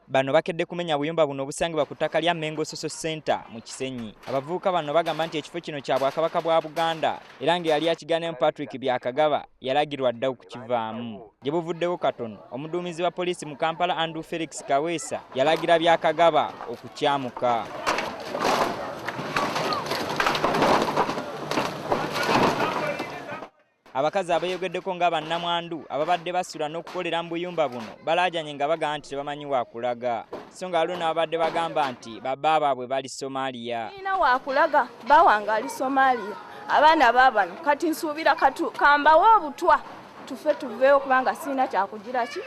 Bano bakedde kumenya buyumba buno obusangibwa ku ttaka lya Mengo Social Center mu Kisenyi. Abavubuka bano bagamba nti ekifo kino kya Bwakabaka bwa Buganda era ng'eyali akigaanemu Patrick Byakagaba yalagirwa dda okukivaamu. Gye buvuddewo katono, omuduumizi wa poliisi mu Kampala Andrew Felix Kaweesa yalagira Byakagaba okukyamuka. Abakazi abeeyogeddeko nga bannamwandu ababadde basula n'okukolera mu buyumba buno balaajanye nga bagamba nti tebamanyi wakulaga. So nga waliwo n'abadde bagamba nti babba baabwe bali Somalia. Nina wakulaga bawange ali Somalia. Abaana baabano kati nsuubira kambawo obutwa tufe tuveewo kubanga sina kyakugira ki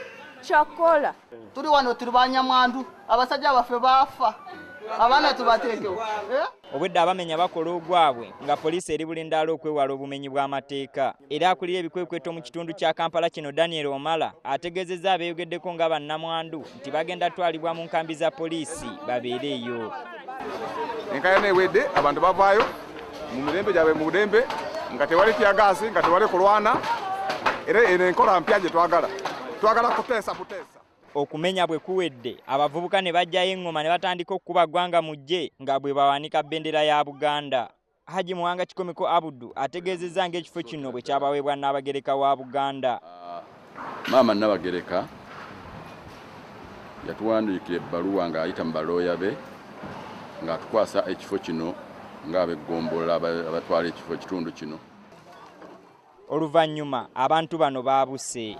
kyakola. Tuli wano tuli banyamwandu, abasajja baffe baafa. Abaana tubateekewo. Obwedde abamenya bakola ogwabwe nga poliisi eri bulindaala okwewala obumenyi bw'amateeka. Era akulira ebikwekweto mu kitundu kya Kampala kino Daniel Omala ategeezezza abeeyogeddeko nga bannamwandu nti bagenda twalibwa mu nkambi za poliisi babeereeyo. Enkayana ewedde abantu bavaayo mu mirembe gyabwe mu budembe nga tewali tyagaasi nga tewali kulwana era eno enkola mpya gye twagala kuteesa. Okumenya bwe kuwedde abavubuka ne bajjayo engoma ne batandika okukuba ggwanga mujje nga bwe bawanika bendera ya Buganda. Haji Muwanga Kikomeko Abudu ategeezezza ng'ekifo kino bwe kyabaweebwa Nnaabagereka wa Buganda. Maama Nnaabagereka yatuwandiikira ebbaluwa ng'ayita mu balooya be ng'atukwasa ekifo kino ng'abeggombola abatwala ekifo kitundu kino. Oluvannyuma abantu bano baabuse.